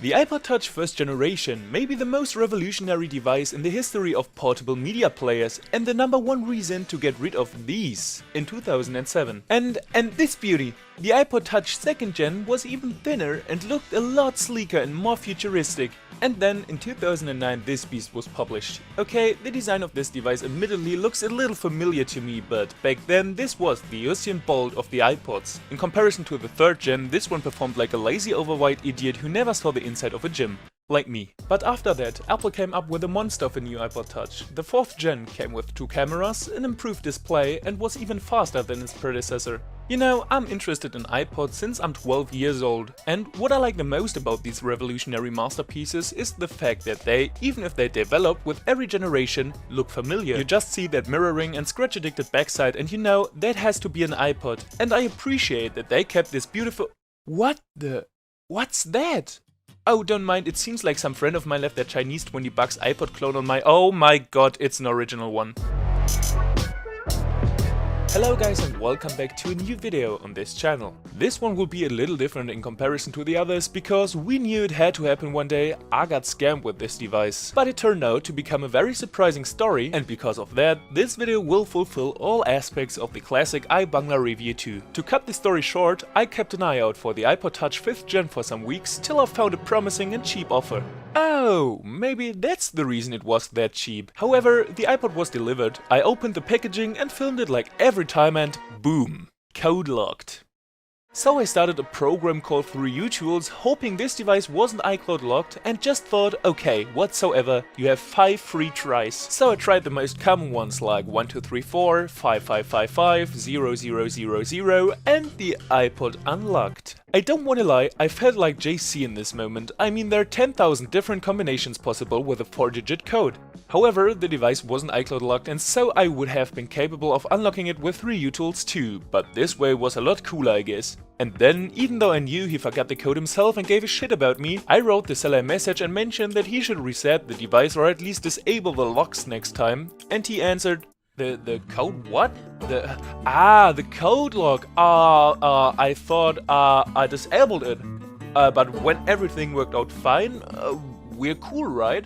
The iPod Touch first generation may be the most revolutionary device in the history of portable media players and the #1 reason to get rid of these in 2007. And this beauty! The iPod Touch 2nd gen was even thinner and looked a lot sleeker and more futuristic. And then in 2009 this beast was published. Okay, the design of this device admittedly looks a little familiar to me, but back then this was the Usain Bolt of the iPods. In comparison to the 3rd gen, this one performed like a lazy overweight idiot who never saw the inside of a gym. Like me. But after that, Apple came up with a monster of a new iPod Touch. The 4th gen came with 2 cameras, an improved display and was even faster than its predecessor. You know, I'm interested in iPods since I'm 12 years old, and what I like the most about these revolutionary masterpieces is the fact that they, even if they develop with every generation, look familiar. You just see that mirroring and scratch-addicted backside and you know, that has to be an iPod. And I appreciate that they kept this beautiful... What's that? Oh, don't mind, it seems like some friend of mine left their Chinese 20 bucks iPod clone on my... Oh my god, it's an original one. Hello guys and welcome back to a new video on this channel. This one will be a little different in comparison to the others because we knew it had to happen one day. I got scammed with this device. But it turned out to become a very surprising story, and because of that, this video will fulfill all aspects of the classic iBangla review too. To cut the story short, I kept an eye out for the iPod Touch 5th gen for some weeks till I found a promising and cheap offer. Oh, maybe that's the reason it was that cheap. However, the iPod was delivered, I opened the packaging and filmed it like every time and boom, code locked. So I started a program called 3U hoping this device wasn't iCloud locked and just thought, okay, whatsoever, you have 5 free tries. So I tried the most common ones like 1234, 5555, 0000 and the iPod unlocked. I don't wanna lie, I felt like JC in this moment. I mean, there are 10,000 different combinations possible with a 4-digit code. However, the device wasn't iCloud locked and so I would have been capable of unlocking it with 3U too, but this way was a lot cooler I guess. And then, even though I knew he forgot the code himself and gave a shit about me, I wrote the seller a message and mentioned that he should reset the device or at least disable the locks next time, and he answered, The code what? The code lock. I thought I disabled it. But when everything worked out fine, we're cool, right?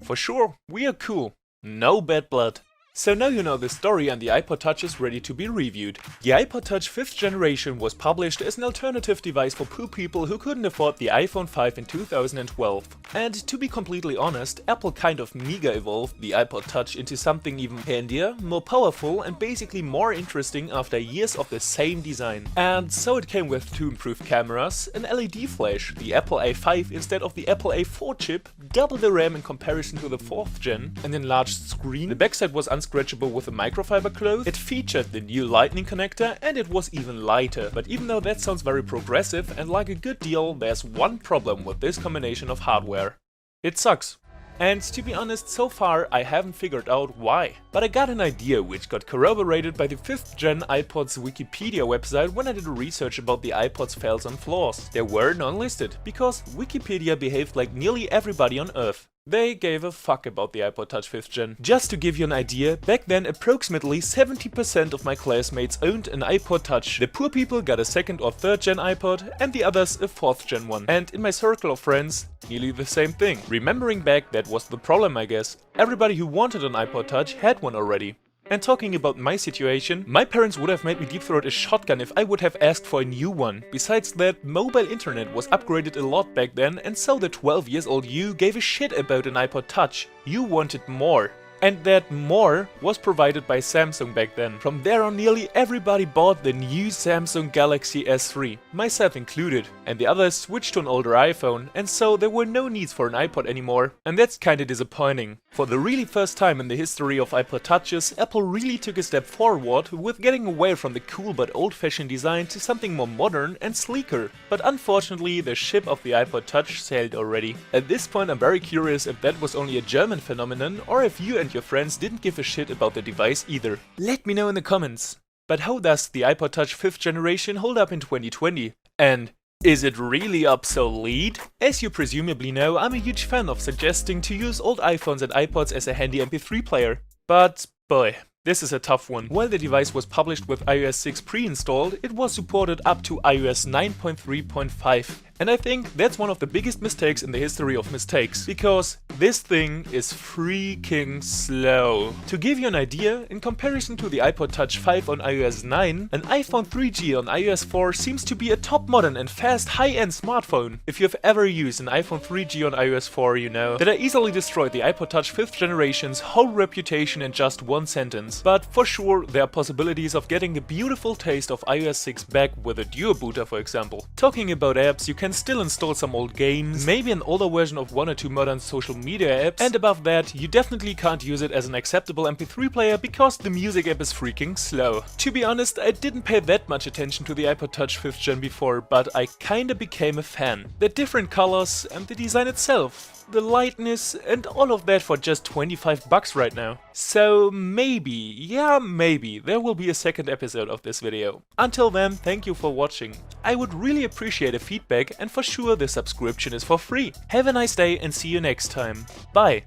For sure, we are cool. No bad blood. So now you know the story and the iPod Touch is ready to be reviewed. The iPod Touch 5th generation was published as an alternative device for poor people who couldn't afford the iPhone 5 in 2012. And to be completely honest, Apple kind of mega evolved the iPod Touch into something even handier, more powerful and basically more interesting after years of the same design. And so it came with 2 improved cameras, an LED flash, the Apple A5 instead of the Apple A4 chip, double the RAM in comparison to the 4th gen, an enlarged screen, the backside was unscratchable with a microfiber cloth, it featured the new lightning connector and it was even lighter. But even though that sounds very progressive and like a good deal, there's one problem with this combination of hardware. It sucks. And to be honest, so far I haven't figured out why. But I got an idea which got corroborated by the 5th gen iPod's Wikipedia website when I did research about the iPod's fails and flaws. There were none listed, because Wikipedia behaved like nearly everybody on Earth. They gave a fuck about the iPod Touch 5th gen. Just to give you an idea, back then approximately 70% of my classmates owned an iPod Touch. The poor people got a 2nd or 3rd gen iPod and the others a 4th gen one. And in my circle of friends, nearly the same thing. Remembering back, that was the problem I guess. Everybody who wanted an iPod Touch had one already. And talking about my situation, my parents would have made me deep throat a shotgun if I would have asked for a new one. Besides that, mobile internet was upgraded a lot back then and so the 12 years old you gave a shit about an iPod Touch. You wanted more. And that more was provided by Samsung back then. From there on, nearly everybody bought the new Samsung Galaxy S3, myself included, and the others switched to an older iPhone, and so there were no needs for an iPod anymore, and that's kinda disappointing. For the really first time in the history of iPod Touches, Apple really took a step forward with getting away from the cool but old-fashioned design to something more modern and sleeker. But unfortunately, the ship of the iPod Touch sailed already. At this point I'm very curious if that was only a German phenomenon or if you and your friends didn't give a shit about the device either. Let me know in the comments. But how does the iPod Touch 5th generation hold up in 2020? And is it really obsolete? As you presumably know, I'm a huge fan of suggesting to use old iPhones and iPods as a handy MP3 player. But boy, this is a tough one. While the device was published with iOS 6 pre-installed, it was supported up to iOS 9.3.5. And I think that's one of the biggest mistakes in the history of mistakes, because this thing is freaking slow. To give you an idea, in comparison to the iPod Touch 5 on iOS 9, an iPhone 3G on iOS 4 seems to be a top modern and fast high-end smartphone. If you've ever used an iPhone 3G on iOS 4, you know that I easily destroyed the iPod Touch 5th generation's whole reputation in just one sentence. But for sure, there are possibilities of getting the beautiful taste of iOS 6 back with a duo booter, for example. Talking about apps, you can still install some old games, maybe an older version of one or two modern social media apps, and above that, you definitely can't use it as an acceptable MP3 player because the music app is freaking slow. To be honest, I didn't pay that much attention to the iPod Touch 5th gen before, but I kinda became a fan. The different colors and the design itself, the lightness and all of that for just 25 bucks right now. So maybe, yeah maybe, there will be a second episode of this video. Until then, thank you for watching. I would really appreciate a feedback, and for sure the subscription is for free. Have a nice day and see you next time. Bye!